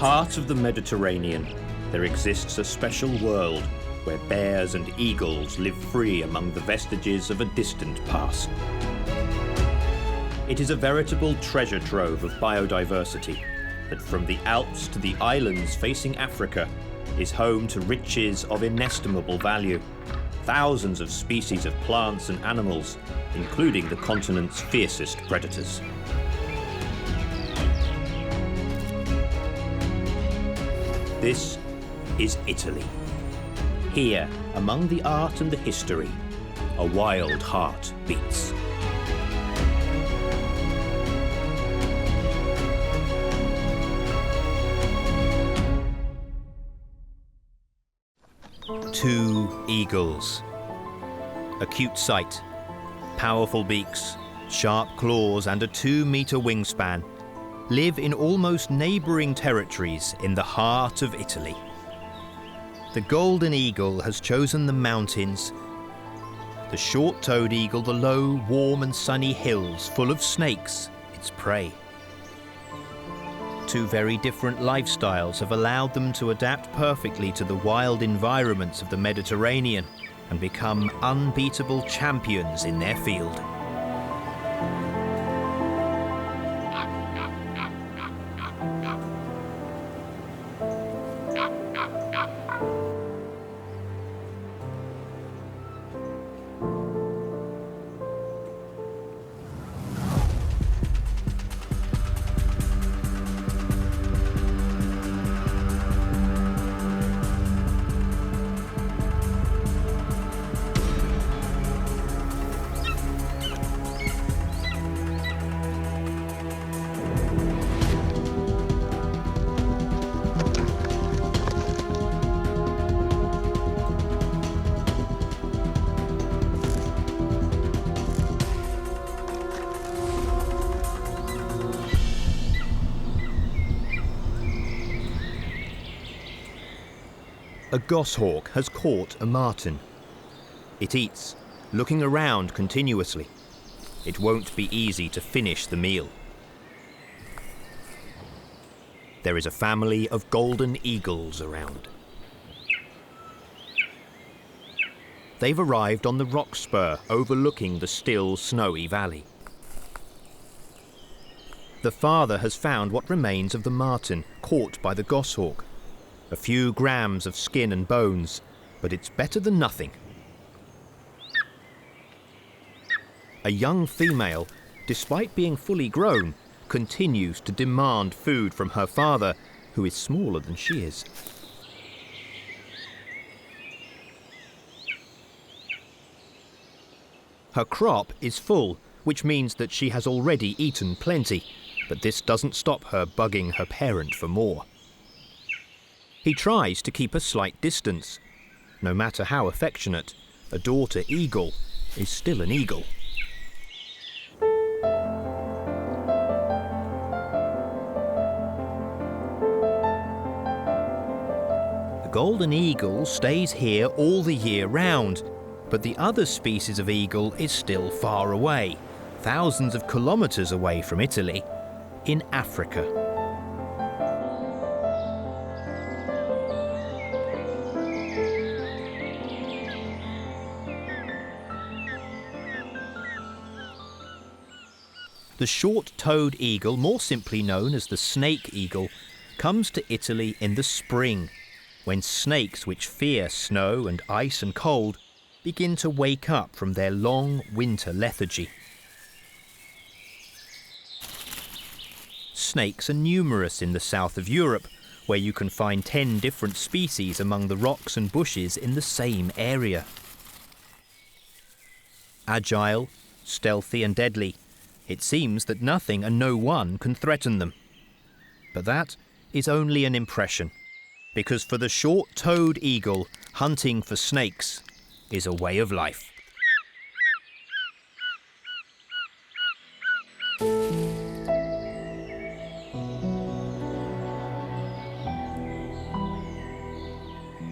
heart of the Mediterranean, there exists a special world where bears and eagles live free among the vestiges of a distant past. It is a veritable treasure trove of biodiversity that, from the Alps to the islands facing Africa, is home to riches of inestimable value. Thousands of species of plants and animals, including the continent's fiercest predators. This is Italy. Here, among the art and the history, a wild heart beats. Two eagles. A cute sight. Powerful beaks, sharp claws and a 2-meter wingspan live in almost neighbouring territories in the heart of Italy. The golden eagle has chosen the mountains, the short-toed eagle the low, warm and sunny hills full of snakes, its prey. Two very different lifestyles have allowed them to adapt perfectly to the wild environments of the Mediterranean and become unbeatable champions in their field. A goshawk has caught a martin. It eats, looking around continuously. It won't be easy to finish the meal. There is a family of golden eagles around. They've arrived on the rock spur overlooking the still, snowy valley. The father has found what remains of the martin caught by the goshawk. A few grams of skin and bones, but it's better than nothing. A young female, despite being fully grown, continues to demand food from her father, who is smaller than she is. Her crop is full, which means that she has already eaten plenty, but this doesn't stop her bugging her parent for more. He tries to keep a slight distance. No matter how affectionate, a daughter eagle is still an eagle. The golden eagle stays here all the year round, but the other species of eagle is still far away, thousands of kilometres away from Italy, in Africa. The short-toed eagle, more simply known as the snake eagle, comes to Italy in the spring, when snakes which fear snow and ice and cold begin to wake up from their long winter lethargy. Snakes are numerous in the south of Europe, where you can find 10 different species among the rocks and bushes in the same area. Agile, stealthy and deadly, it seems that nothing and no one can threaten them. But that is only an impression, because for the short-toed eagle, hunting for snakes is a way of life.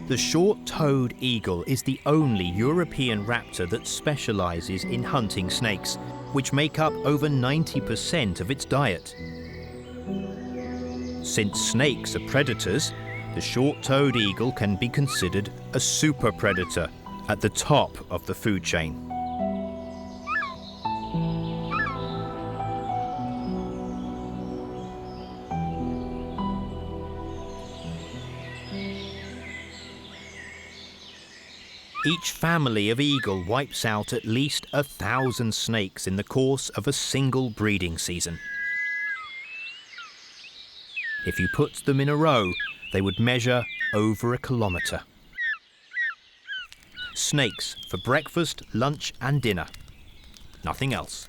The short-toed eagle is the only European raptor that specialises in hunting snakes, which make up over 90% of its diet. Since snakes are predators, the short-toed eagle can be considered a super predator at the top of the food chain. Each family of eagle wipes out at least 1,000 snakes in the course of a single breeding season. If you put them in a row, they would measure over 1 kilometre. Snakes for breakfast, lunch and dinner. Nothing else.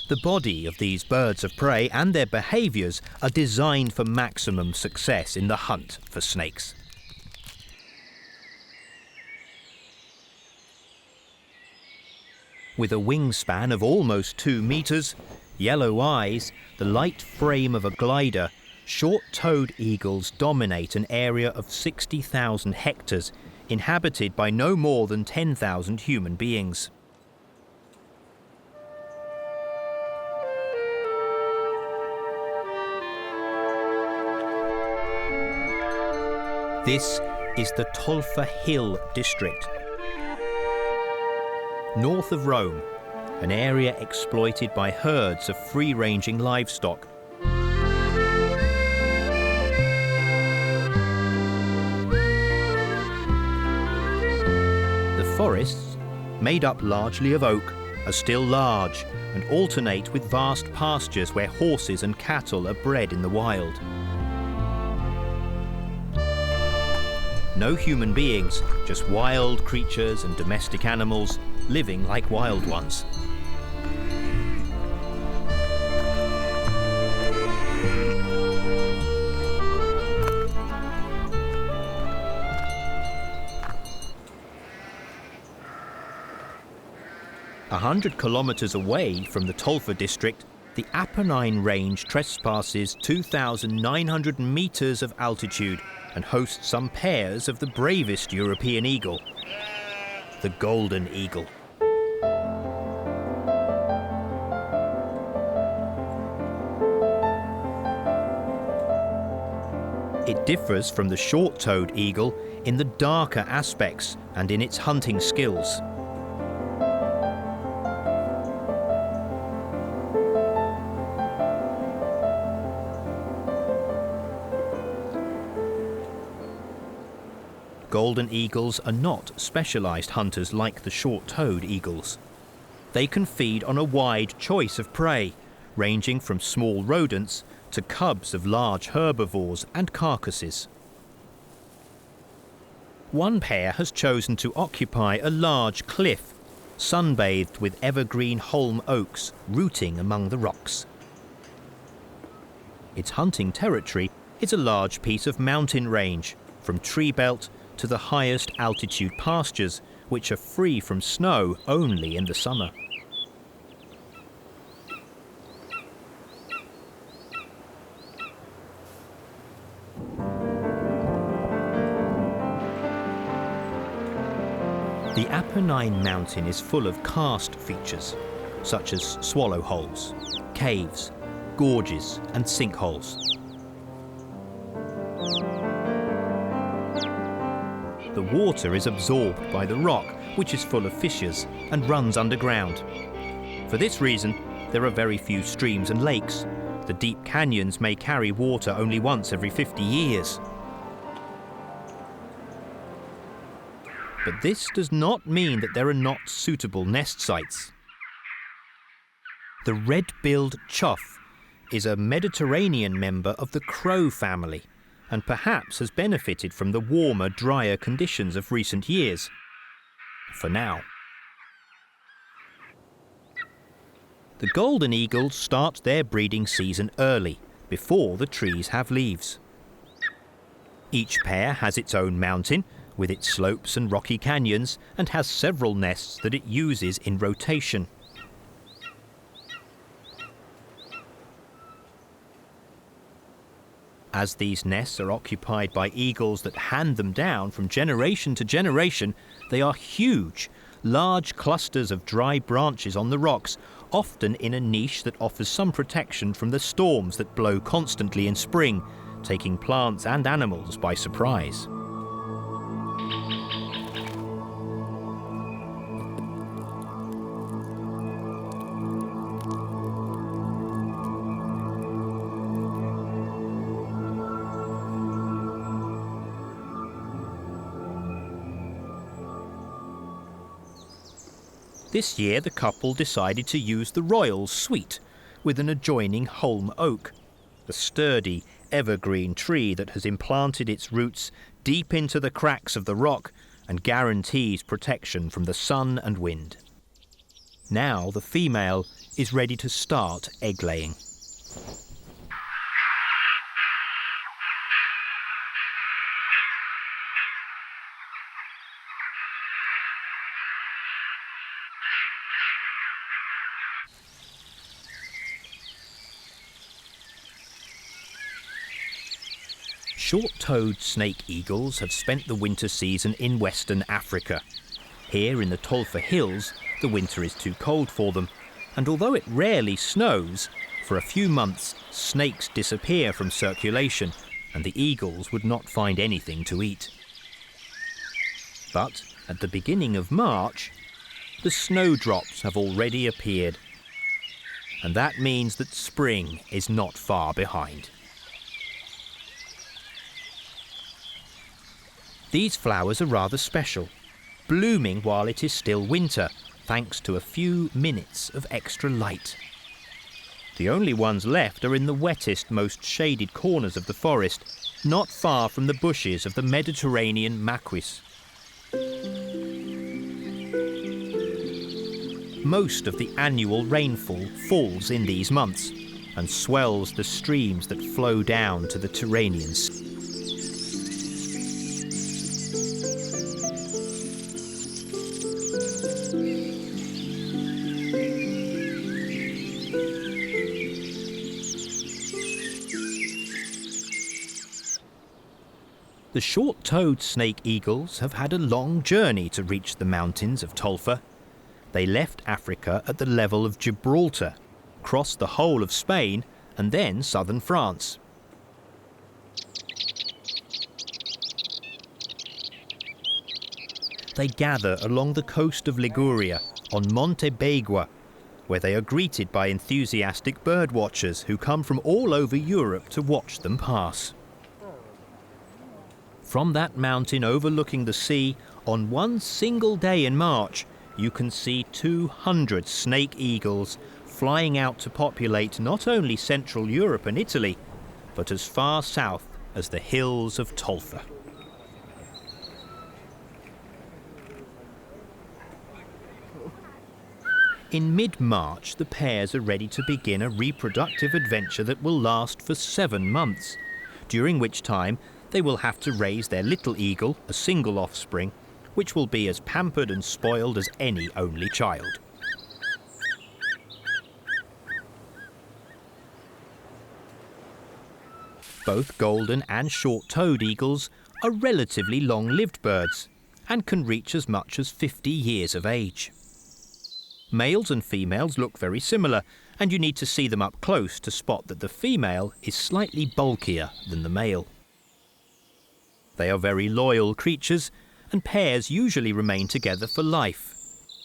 The body of these birds of prey and their behaviours are designed for maximum success in the hunt for snakes. With a wingspan of almost 2 metres, yellow eyes, the light frame of a glider, short-toed eagles dominate an area of 60,000 hectares, inhabited by no more than 10,000 human beings. This is the Tolfa Hill district, north of Rome, an area exploited by herds of free-ranging livestock. The forests, made up largely of oak, are still large and alternate with vast pastures where horses and cattle are bred in the wild. No human beings, just wild creatures and domestic animals living like wild ones. A 100 kilometres away from the Tolfa district, the Apennine range trespasses 2,900 metres of altitude and hosts some pairs of the bravest European eagle, the golden eagle. It differs from the short-toed eagle in the darker aspects and in its hunting skills. Golden eagles are not specialised hunters like the short-toed eagles. They can feed on a wide choice of prey, ranging from small rodents to cubs of large herbivores and carcasses. One pair has chosen to occupy a large cliff, sunbathed with evergreen holm oaks rooting among the rocks. Its hunting territory is a large piece of mountain range, from tree belt to the highest altitude pastures, which are free from snow only in the summer. The Apennine mountain is full of karst features, such as swallow holes, caves, gorges and sinkholes. The water is absorbed by the rock, which is full of fissures and runs underground. For this reason, there are very few streams and lakes. The deep canyons may carry water only once every 50 years. But this does not mean that there are not suitable nest sites. The red-billed chough is a Mediterranean member of the crow family, and perhaps has benefited from the warmer, drier conditions of recent years. For now. The golden eagles start their breeding season early, before the trees have leaves. Each pair has its own mountain, with its slopes and rocky canyons, and has several nests that it uses in rotation. As these nests are occupied by eagles that hand them down from generation to generation, they are huge, large clusters of dry branches on the rocks, often in a niche that offers some protection from the storms that blow constantly in spring, taking plants and animals by surprise. This year the couple decided to use the royal suite with an adjoining holm oak, a sturdy evergreen tree that has implanted its roots deep into the cracks of the rock and guarantees protection from the sun and wind. Now the female is ready to start egg laying. Short-toed snake eagles have spent the winter season in Western Africa. Here in the Tolfa Hills, the winter is too cold for them, and although it rarely snows, for a few months snakes disappear from circulation and the eagles would not find anything to eat. But at the beginning of March, the snowdrops have already appeared, and that means that spring is not far behind. These flowers are rather special, blooming while it is still winter, thanks to a few minutes of extra light. The only ones left are in the wettest, most shaded corners of the forest, not far from the bushes of the Mediterranean maquis. Most of the annual rainfall falls in these months and swells the streams that flow down to the Tyrrhenian Sea. The short-toed snake eagles have had a long journey to reach the mountains of Tolfa. They left Africa at the level of Gibraltar, crossed the whole of Spain and then southern France. They gather along the coast of Liguria on Monte Begua, where they are greeted by enthusiastic bird watchers who come from all over Europe to watch them pass. From that mountain overlooking the sea, on one single day in March, you can see 200 snake eagles flying out to populate not only Central Europe and Italy, but as far south as the hills of Tolfa. In mid-March, the pairs are ready to begin a reproductive adventure that will last for 7 months, during which time they will have to raise their little eagle, a single offspring, which will be as pampered and spoiled as any only child. Both golden and short-toed eagles are relatively long-lived birds and can reach as much as 50 years of age. Males and females look very similar, and you need to see them up close to spot that the female is slightly bulkier than the male. They are very loyal creatures, and pairs usually remain together for life.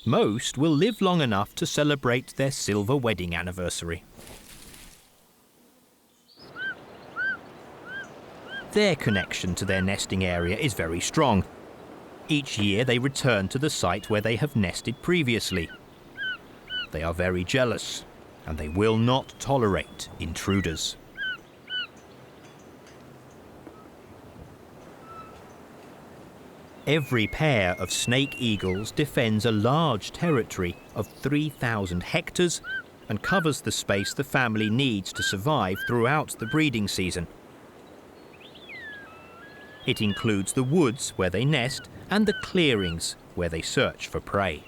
Most will live long enough to celebrate their silver wedding anniversary. Their connection to their nesting area is very strong. Each year they return to the site where they have nested previously. They are very jealous, and they will not tolerate intruders. Every pair of snake eagles defends a large territory of 3,000 hectares and covers the space the family needs to survive throughout the breeding season. It includes the woods where they nest and the clearings where they search for prey.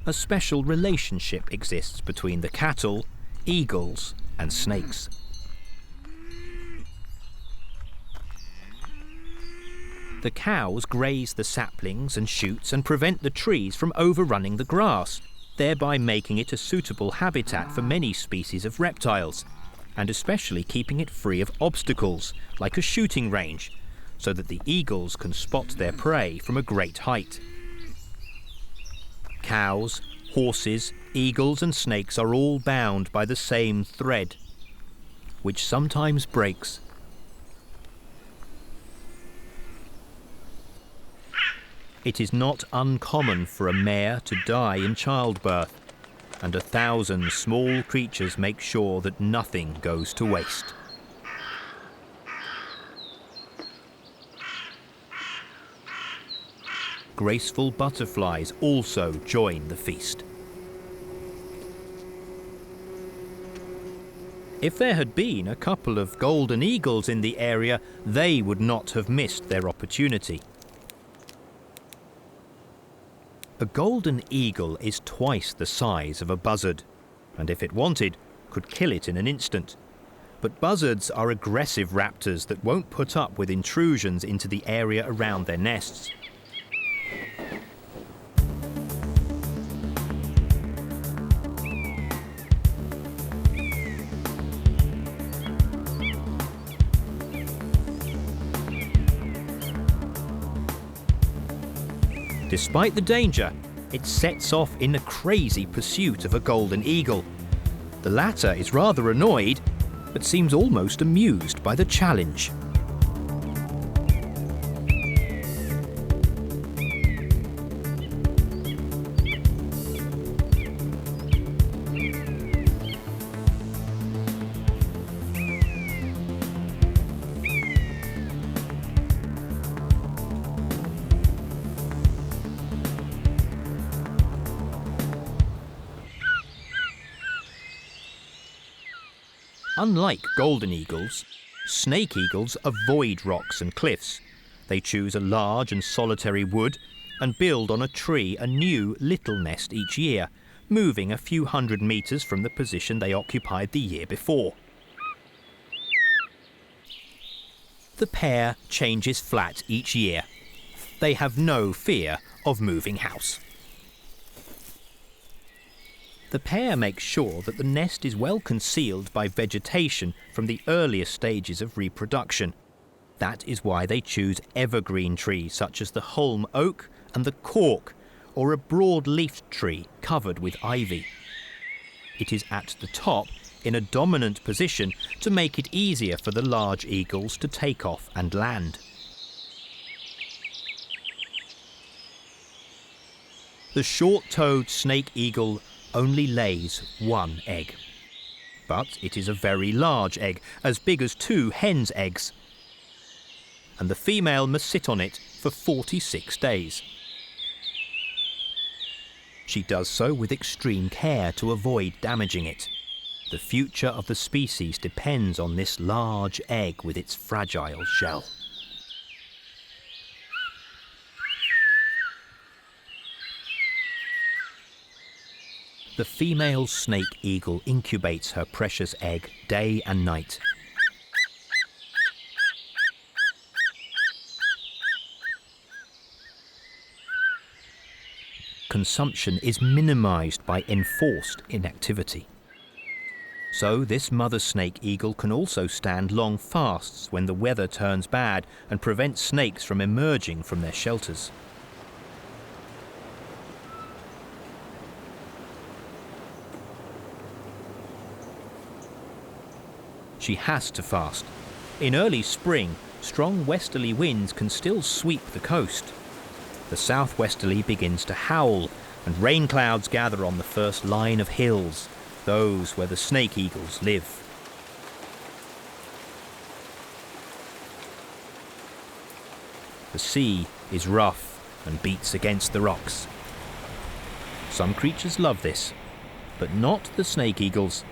A special relationship exists between the cattle, eagles, and snakes. The cows graze the saplings and shoots and prevent the trees from overrunning the grass, thereby making it a suitable habitat for many species of reptiles, and especially keeping it free of obstacles, like a shooting range, so that the eagles can spot their prey from a great height. Cows, horses, eagles and snakes are all bound by the same thread, which sometimes breaks. It is not uncommon for a mare to die in childbirth, and 1,000 small creatures make sure that nothing goes to waste. Graceful butterflies also join the feast. If there had been a couple of golden eagles in the area, they would not have missed their opportunity. A golden eagle is twice the size of a buzzard, and if it wanted, could kill it in an instant. But buzzards are aggressive raptors that won't put up with intrusions into the area around their nests. Despite the danger, it sets off in a crazy pursuit of a golden eagle. The latter is rather annoyed, but seems almost amused by the challenge. Unlike golden eagles, snake eagles avoid rocks and cliffs. They choose a large and solitary wood and build on a tree a new little nest each year, moving a few hundred meters from the position they occupied the year before. The pair changes flat each year. They have no fear of moving house. The pair makes sure that the nest is well concealed by vegetation from the earliest stages of reproduction. That is why they choose evergreen trees such as the holm oak and the cork, or a broad-leafed tree covered with ivy. It is at the top, in a dominant position, to make it easier for the large eagles to take off and land. The short-toed snake eagle only lays one egg. But it is a very large egg, as big as 2 hens' eggs. And the female must sit on it for 46 days. She does so with extreme care to avoid damaging it. The future of the species depends on this large egg with its fragile shell. The female snake eagle incubates her precious egg day and night. Consumption is minimized by enforced inactivity. So this mother snake eagle can also stand long fasts when the weather turns bad and prevent snakes from emerging from their shelters. She has to fast. In early spring, strong westerly winds can still sweep the coast. The southwesterly begins to howl, and rain clouds gather on the first line of hills, those where the snake eagles live. The sea is rough and beats against the rocks. Some creatures love this, but not the snake eagles.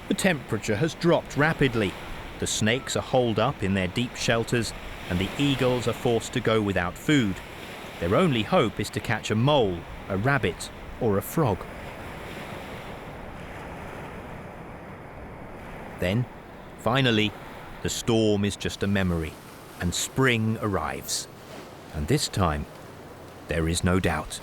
The temperature has dropped rapidly. The snakes are holed up in their deep shelters, and the eagles are forced to go without food. Their only hope is to catch a mole, a rabbit, or a frog. Then, finally, the storm is just a memory, and spring arrives. And this time, there is no doubt.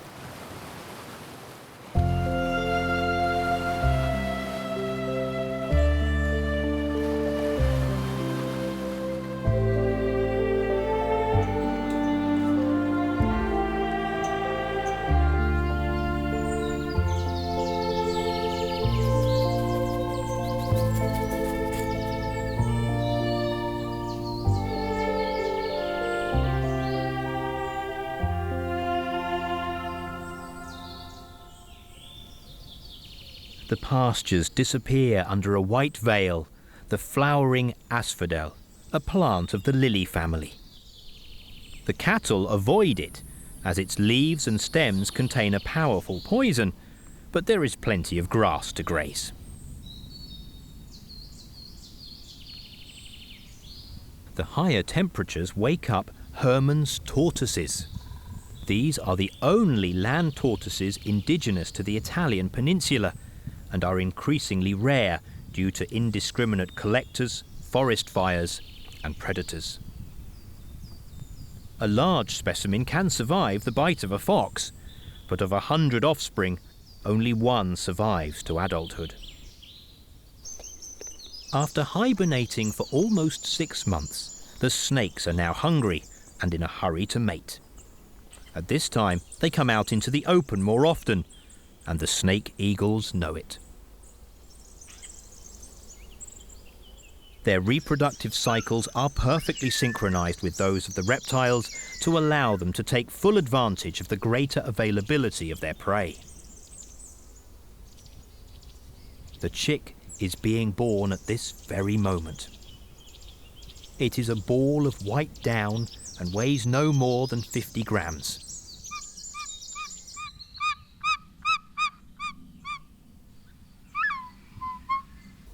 The pastures disappear under a white veil, the flowering asphodel, a plant of the lily family. The cattle avoid it, as its leaves and stems contain a powerful poison, but there is plenty of grass to graze. The higher temperatures wake up Hermann's tortoises. These are the only land tortoises indigenous to the Italian peninsula, and are increasingly rare due to indiscriminate collectors, forest fires, and predators. A large specimen can survive the bite of a fox, but of 100 offspring, only one survives to adulthood. After hibernating for almost 6 months, the snakes are now hungry and in a hurry to mate. At this time, they come out into the open more often, and the snake eagles know it. Their reproductive cycles are perfectly synchronized with those of the reptiles to allow them to take full advantage of the greater availability of their prey. The chick is being born at this very moment. It is a ball of white down and weighs no more than 50 grams.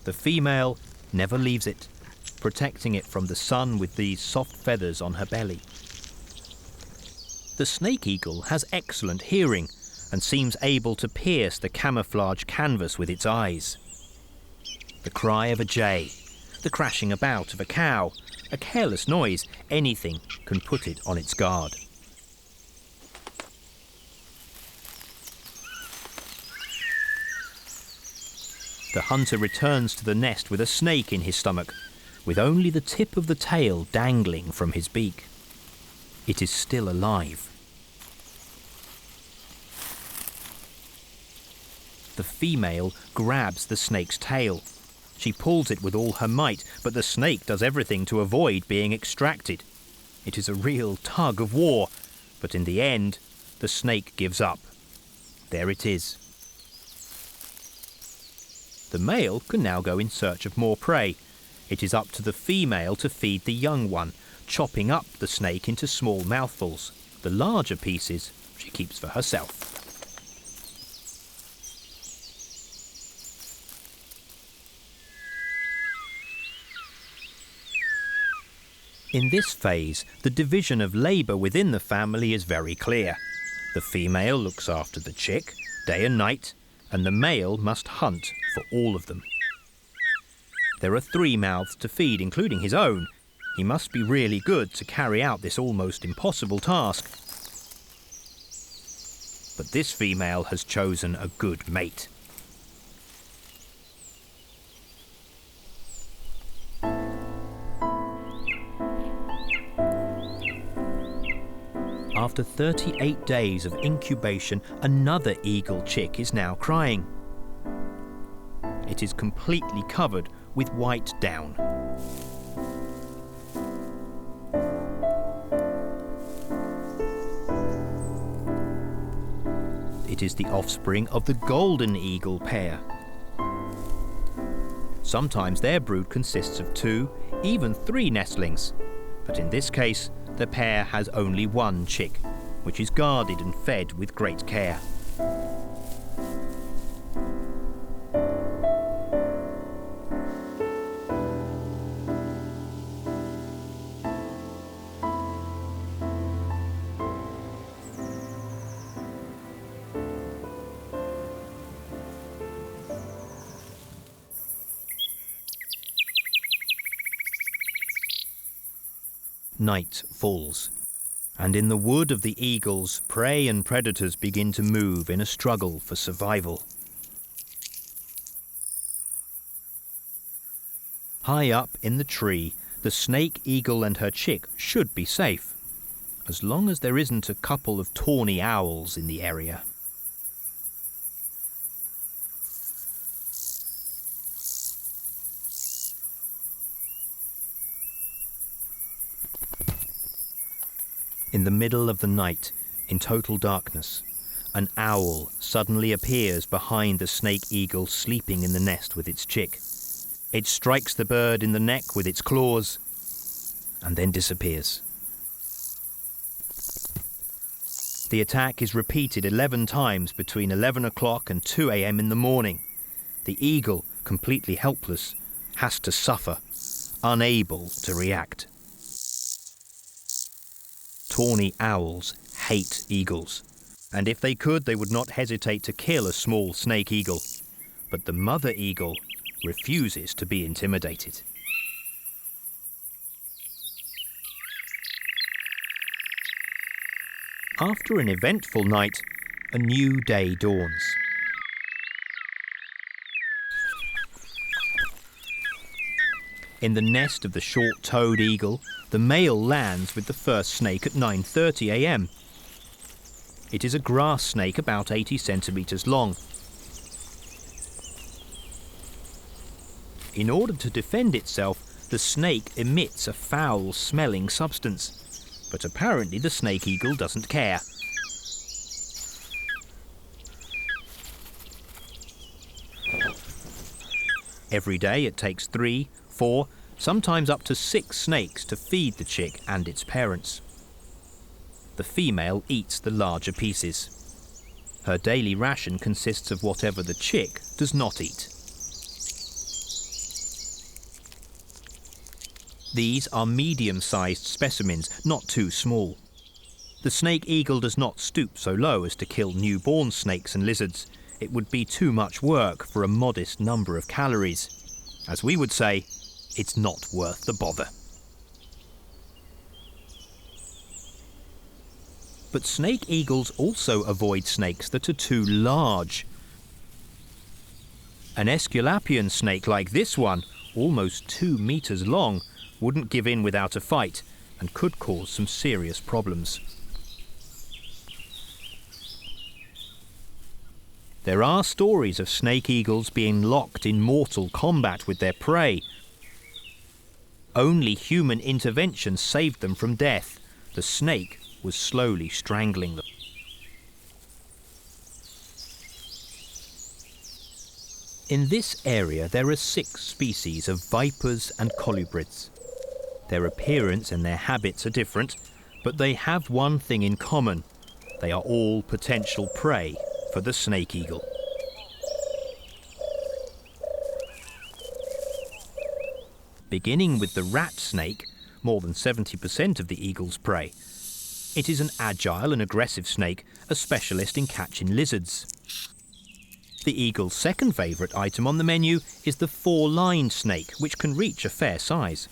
The female never leaves it, protecting it from the sun with these soft feathers on her belly. The snake eagle has excellent hearing and seems able to pierce the camouflage canvas with its eyes. The cry of a jay, the crashing about of a cow, a careless noise, anything can put it on its guard. The hunter returns to the nest with a snake in his stomach, with only the tip of the tail dangling from his beak. It is still alive. The female grabs the snake's tail. She pulls it with all her might, but the snake does everything to avoid being extracted. It is a real tug of war, but in the end, the snake gives up. There it is. The male can now go in search of more prey. It is up to the female to feed the young one, chopping up the snake into small mouthfuls. The larger pieces she keeps for herself. In this phase, the division of labour within the family is very clear. The female looks after the chick, day and night, and the male must hunt for all of them. There are 3 mouths to feed, including his own. He must be really good to carry out this almost impossible task. But this female has chosen a good mate. After 38 days of incubation, another eagle chick is now crying. It is completely covered with white down. It is the offspring of the golden eagle pair. Sometimes their brood consists of 2, even 3 nestlings, but in this case, the pair has only 1 chick, which is guarded and fed with great care. Night falls, And in the wood of the eagles, prey and predators begin to move in a struggle for survival. High up in the tree, the snake eagle and her chick should be safe, as long as there isn't a couple of tawny owls in the area. In the middle of the night, in total darkness, an owl suddenly appears behind the snake eagle sleeping in the nest with its chick. It strikes the bird in the neck with its claws and then disappears. The attack is repeated 11 times between 11 o'clock and 2 a.m. in the morning. The eagle, completely helpless, has to suffer, unable to react. Tawny owls hate eagles, and if they could, they would not hesitate to kill a small snake eagle. But the mother eagle refuses to be intimidated. After an eventful night, a new day dawns. In the nest of the short-toed eagle, the male lands with the first snake at 9:30 a.m. It is a grass snake about 80 centimetres long. In order to defend itself, the snake emits a foul-smelling substance, but apparently the snake eagle doesn't care. Every day it takes 3, 4, sometimes up to 6 snakes to feed the chick and its parents. The female eats the larger pieces. Her daily ration consists of whatever the chick does not eat. These are medium-sized specimens, not too small. The snake eagle does not stoop so low as to kill newborn snakes and lizards. It would be too much work for a modest number of calories. As we would say, it's not worth the bother. But snake eagles also avoid snakes that are too large. An Aesculapian snake like this one, almost 2 meters long, wouldn't give in without a fight and could cause some serious problems. There are stories of snake eagles being locked in mortal combat with their prey. Only human intervention saved them from death. The snake was slowly strangling them. In this area there are 6 species of vipers and colubrids. Their appearance and their habits are different, but they have one thing in common. They are all potential prey for the snake eagle. Beginning with the rat snake, more than 70% of the eagle's prey. It is an agile and aggressive snake, a specialist in catching lizards. The eagle's second favourite item on the menu is the 4-lined snake, which can reach a fair size.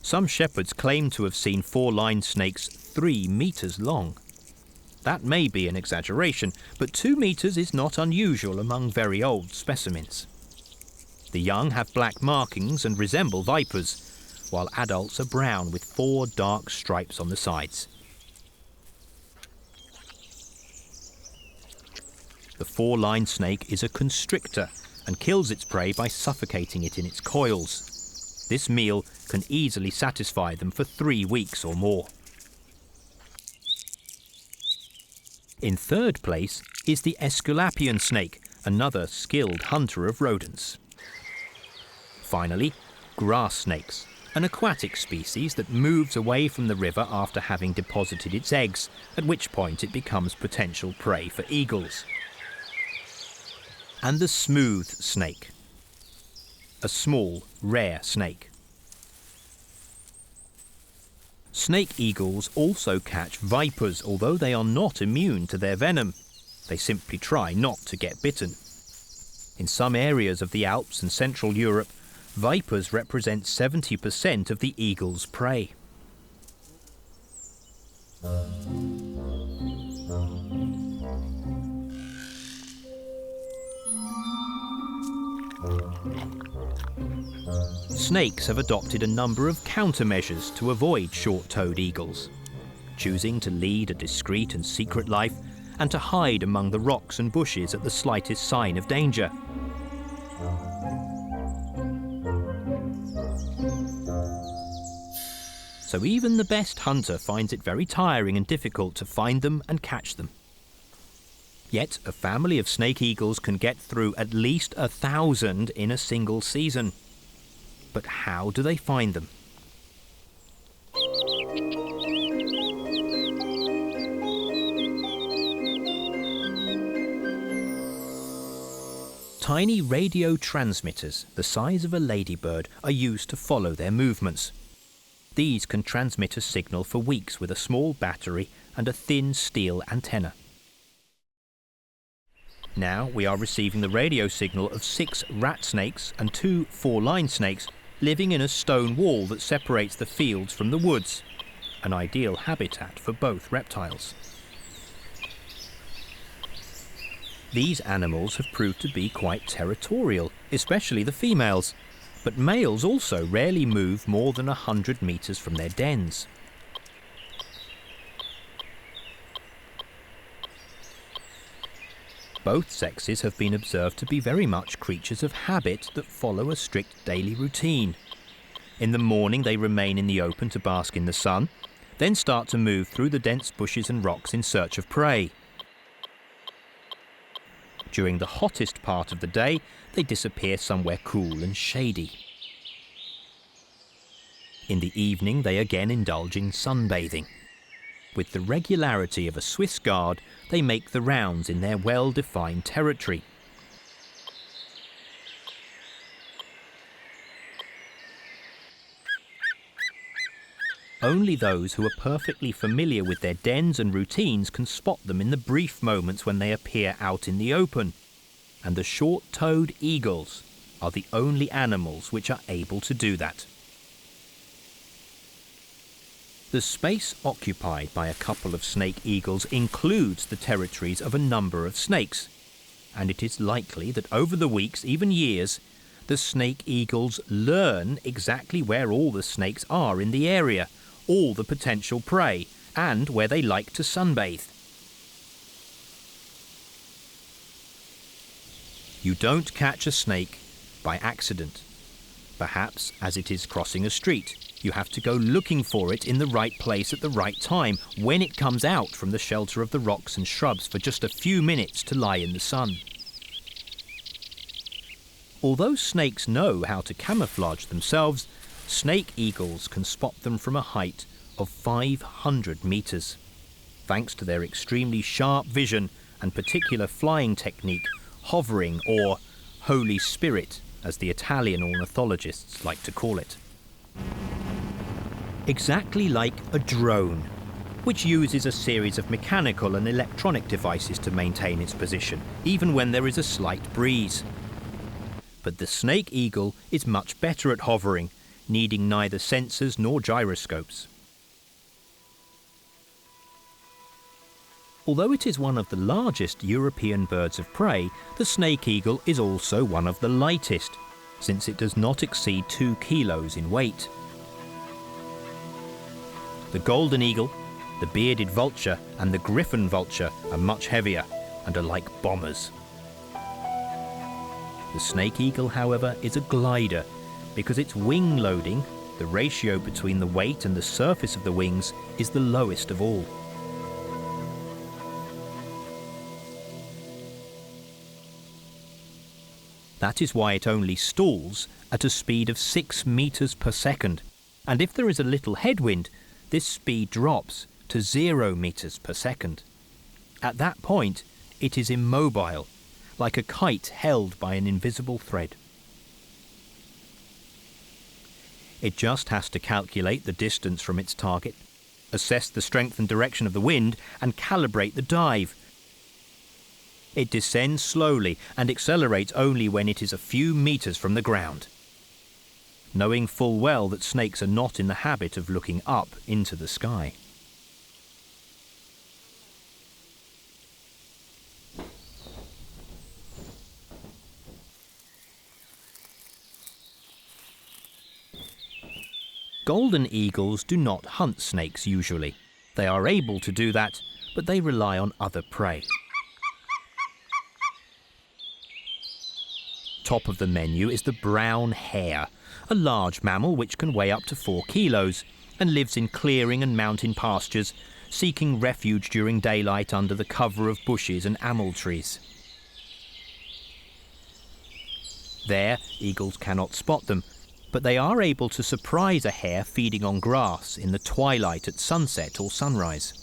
Some shepherds claim to have seen 4-lined snakes 3 meters long. That may be an exaggeration, but 2 meters is not unusual among very old specimens. The young have black markings and resemble vipers, while adults are brown with 4 dark stripes on the sides. The 4-lined snake is a constrictor and kills its prey by suffocating it in its coils. This meal can easily satisfy them for 3 weeks or more. In third place is the Aesculapian snake, another skilled hunter of rodents. Finally, grass snakes, an aquatic species that moves away from the river after having deposited its eggs, at which point it becomes potential prey for eagles. And the smooth snake, a small, rare snake. Snake eagles also catch vipers, although they are not immune to their venom. They simply try not to get bitten. In some areas of the Alps and Central Europe, vipers represent 70% of the eagle's prey. snakes have adopted a number of countermeasures to avoid short-toed eagles, choosing to lead a discreet and secret life and to hide among the rocks and bushes at the slightest sign of danger. So even the best hunter finds it very tiring and difficult to find them and catch them. Yet a family of snake eagles can get through at least 1,000 in a single season. But how do they find them? Tiny radio transmitters, the size of a ladybird, are used to follow their movements. These can transmit a signal for weeks with a small battery and a thin steel antenna. Now we are receiving the radio signal of 6 rat snakes and 2 four-line snakes living in a stone wall that separates the fields from the woods, an ideal habitat for both reptiles. These animals have proved to be quite territorial, especially the females, but males also rarely move more than 100 meters from their dens. Both sexes have been observed to be very much creatures of habit that follow a strict daily routine. In the morning they remain in the open to bask in the sun, then start to move through the dense bushes and rocks in search of prey. During the hottest part of the day, they disappear somewhere cool and shady. In the evening, they again indulge in sunbathing. With the regularity of a Swiss guard, they make the rounds in their well-defined territory. Only those who are perfectly familiar with their dens and routines can spot them in the brief moments when they appear out in the open. And the short-toed eagles are the only animals which are able to do that. The space occupied by a couple of snake eagles includes the territories of a number of snakes, and it is likely that over the weeks, even years, the snake eagles learn exactly where all the snakes are in the area, all the potential prey, and where they like to sunbathe. You don't catch a snake by accident. Perhaps as it is crossing a street, you have to go looking for it in the right place at the right time, when it comes out from the shelter of the rocks and shrubs for just a few minutes to lie in the sun. Although snakes know how to camouflage themselves, snake eagles can spot them from a height of 500 meters. Thanks to their extremely sharp vision and particular flying technique, hovering, or Holy Spirit, as the Italian ornithologists like to call it. Exactly like a drone, which uses a series of mechanical and electronic devices to maintain its position, even when there is a slight breeze. But the snake eagle is much better at hovering, needing neither sensors nor gyroscopes. Although it is one of the largest European birds of prey, the snake eagle is also one of the lightest, since it does not exceed 2 kilos in weight. The golden eagle, the bearded vulture and the griffon vulture are much heavier and are like bombers. The snake eagle, however, is a glider because its wing loading, the ratio between the weight and the surface of the wings, is the lowest of all. That is why it only stalls at a speed of 6 meters per second, and if there is a little headwind, this speed drops to 0 meters per second. At that point, it is immobile, like a kite held by an invisible thread. It just has to calculate the distance from its target, assess the strength and direction of the wind, and calibrate the dive. It descends slowly and accelerates only when it is a few meters from the ground, knowing full well that snakes are not in the habit of looking up into the sky. Golden eagles do not hunt snakes usually. They are able to do that, but they rely on other prey. Top of the menu is the brown hare, a large mammal which can weigh up to 4 kilos and lives in clearing and mountain pastures, seeking refuge during daylight under the cover of bushes and amyl trees. There, eagles cannot spot them, but they are able to surprise a hare feeding on grass in the twilight at sunset or sunrise.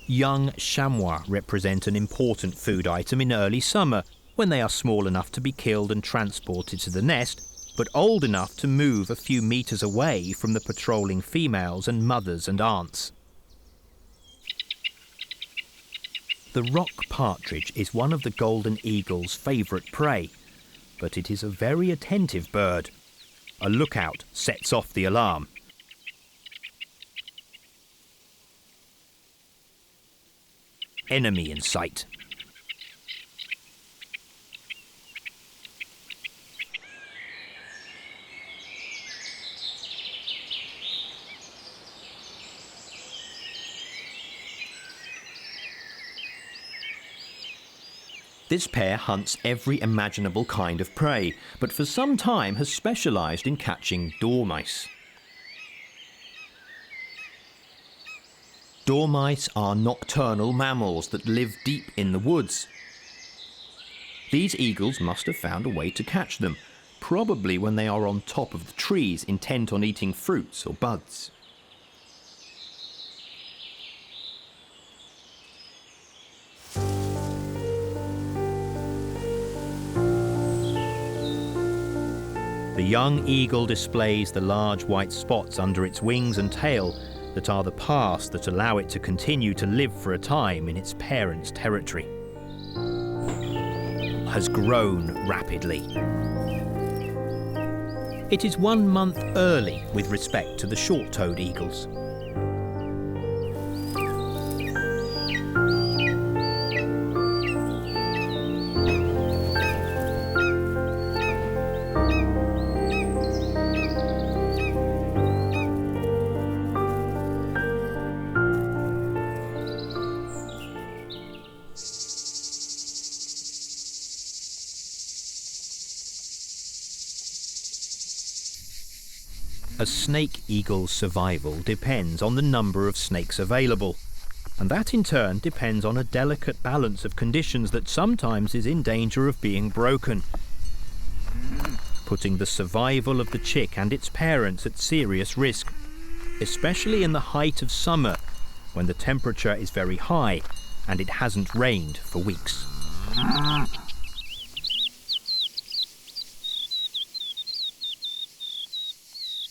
Young chamois represent an important food item in early summer, when they are small enough to be killed and transported to the nest, but old enough to move a few metres away from the patrolling females and mothers and aunts. The rock partridge is one of the golden eagle's favourite prey, but it is a very attentive bird. A lookout sets off the alarm. Enemy in sight. This pair hunts every imaginable kind of prey, but for some time has specialised in catching dormice. Dormice are nocturnal mammals that live deep in the woods. These eagles must have found a way to catch them, probably when they are on top of the trees intent on eating fruits or buds. The young eagle displays the large white spots under its wings and tail that are the paths that allow it to continue to live for a time in its parents' territory. Has grown rapidly. It is 1 month early with respect to the short-toed eagles. A snake eagle's survival depends on the number of snakes available, and that in turn depends on a delicate balance of conditions that sometimes is in danger of being broken, putting the survival of the chick and its parents at serious risk, especially in the height of summer when the temperature is very high and it hasn't rained for weeks.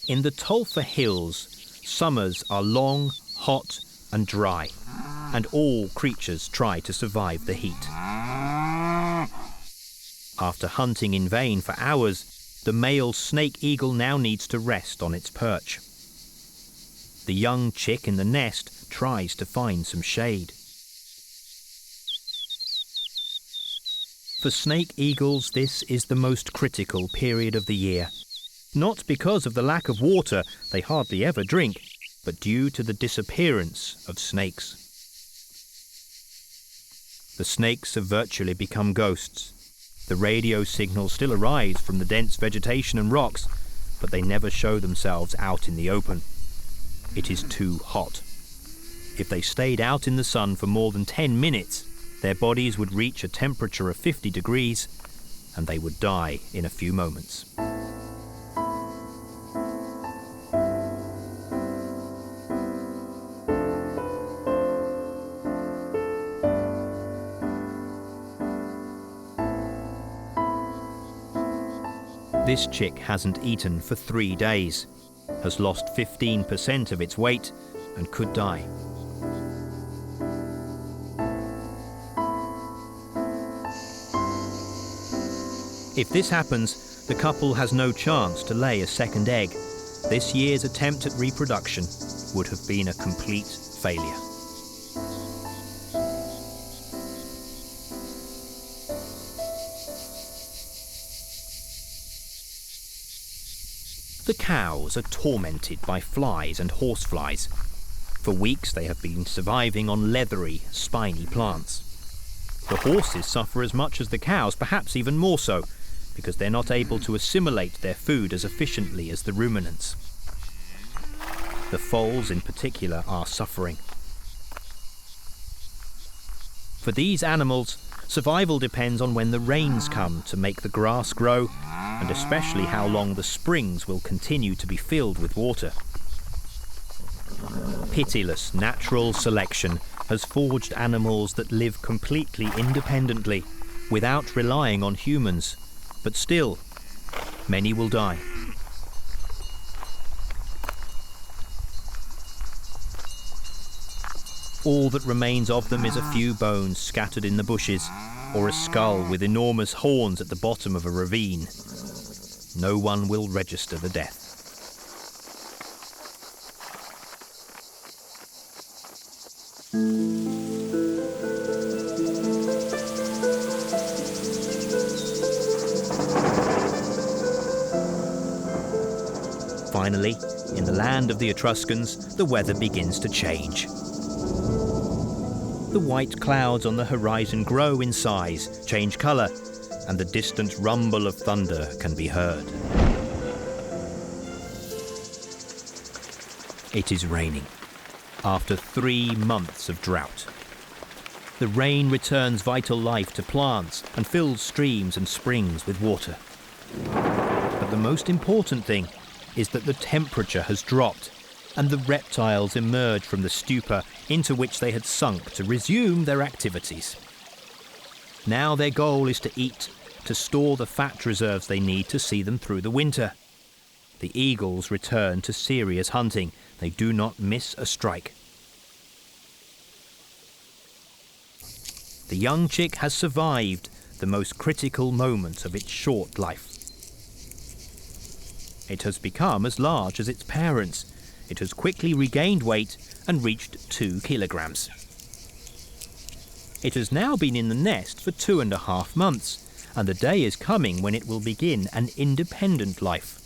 In the Tolfa Hills, summers are long, hot and dry, and all creatures try to survive the heat. After hunting in vain for hours, the male snake eagle now needs to rest on its perch. The young chick in the nest tries to find some shade. For snake eagles, this is the most critical period of the year. Not because of the lack of water, they hardly ever drink, but due to the disappearance of snakes. The snakes have virtually become ghosts. The radio signals still arise from the dense vegetation and rocks, but they never show themselves out in the open. It is too hot. If they stayed out in the sun for more than 10 minutes, their bodies would reach a temperature of 50 degrees, and they would die in a few moments. This chick hasn't eaten for 3 days, has lost 15% of its weight, and could die. If this happens, the couple has no chance to lay a second egg. This year's attempt at reproduction would have been a complete failure. The cows are tormented by flies and horseflies. For weeks they have been surviving on leathery, spiny plants. The horses suffer as much as the cows, perhaps even more so, because they're not able to assimilate their food as efficiently as the ruminants. The foals in particular are suffering. For these animals, survival depends on when the rains come to make the grass grow, and especially how long the springs will continue to be filled with water. Pitiless natural selection has forged animals that live completely independently, without relying on humans. But still, many will die. All that remains of them is a few bones scattered in the bushes, or a skull with enormous horns at the bottom of a ravine. No one will register the death. Finally, in the land of the Etruscans, the weather begins to change. The white clouds on the horizon grow in size, change colour, and the distant rumble of thunder can be heard. It is raining, after 3 months of drought. The rain returns vital life to plants and fills streams and springs with water. But the most important thing is that the temperature has dropped and the reptiles emerge from the stupor into which they had sunk to resume their activities. Now their goal is to eat, to store the fat reserves they need to see them through the winter. The eagles return to serious hunting. They do not miss a strike. The young chick has survived the most critical moment of its short life. It has become as large as its parents. It has quickly regained weight and reached 2 kilograms. It has now been in the nest for 2.5 months, and the day is coming when it will begin an independent life.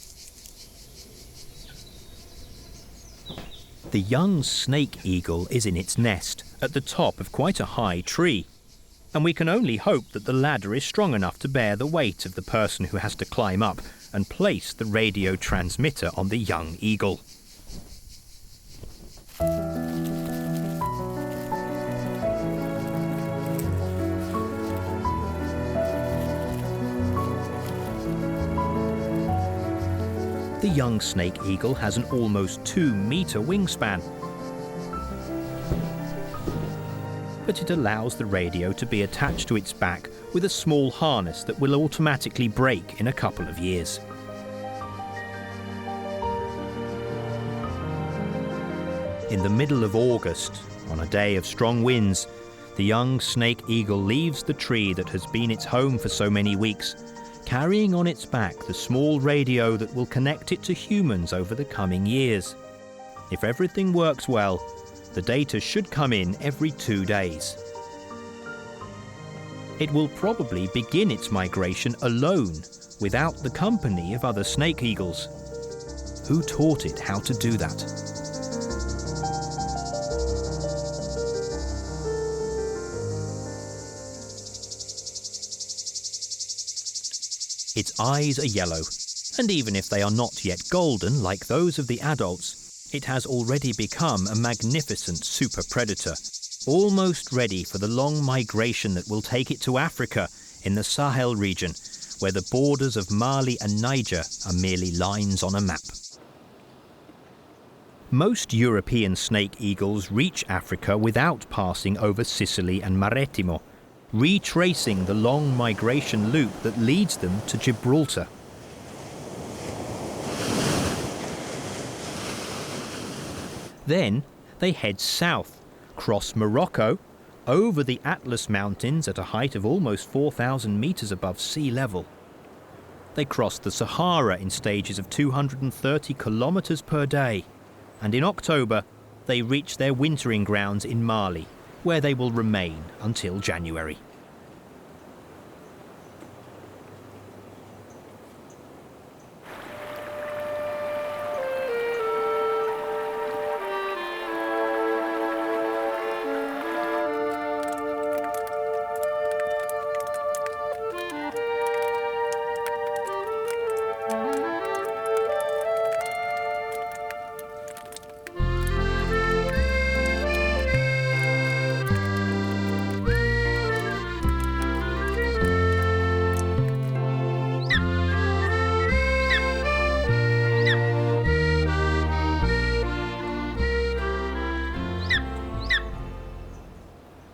The young snake eagle is in its nest at the top of quite a high tree, and we can only hope that the ladder is strong enough to bear the weight of the person who has to climb up and place the radio transmitter on the young eagle. The young snake eagle has an almost 2-meter wingspan, but it allows the radio to be attached to its back with a small harness that will automatically break in a couple of years. In the middle of August, on a day of strong winds, the young snake eagle leaves the tree that has been its home for so many weeks, carrying on its back the small radio that will connect it to humans over the coming years. If everything works well, the data should come in every 2 days. It will probably begin its migration alone, without the company of other snake eagles. Who taught it how to do that? Its eyes are yellow, and even if they are not yet golden like those of the adults, it has already become a magnificent super predator, almost ready for the long migration that will take it to Africa in the Sahel region, where the borders of Mali and Niger are merely lines on a map. Most European snake eagles reach Africa without passing over Sicily and Marettimo, retracing the long migration loop that leads them to Gibraltar. Then they head south, cross Morocco, over the Atlas Mountains at a height of almost 4,000 meters above sea level. They cross the Sahara in stages of 230 kilometers per day, and in October they reach their wintering grounds in Mali, where they will remain until January.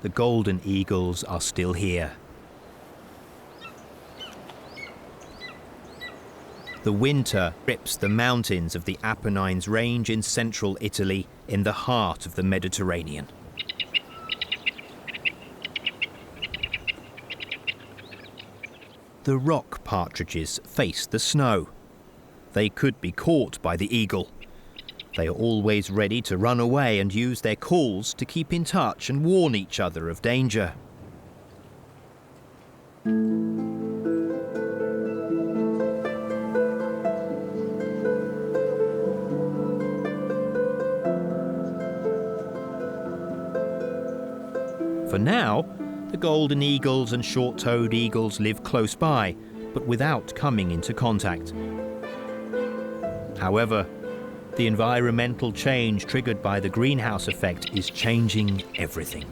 the golden eagles are still here. The winter grips the mountains of the Apennines range in central Italy, in the heart of the Mediterranean. The rock partridges face the snow. They could be caught by the eagle. They are always ready to run away and use their calls to keep in touch and warn each other of danger. For now, the golden eagles and short-toed eagles live close by, but without coming into contact. However, the environmental change triggered by the greenhouse effect is changing everything.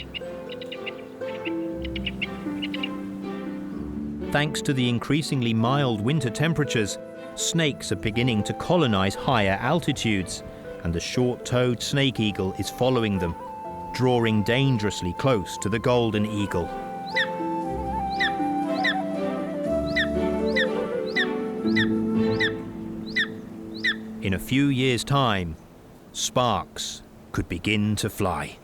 Thanks to the increasingly mild winter temperatures, snakes are beginning to colonize higher altitudes, and the short-toed snake eagle is following them, drawing dangerously close to the golden eagle. In a few years' time, sparks could begin to fly.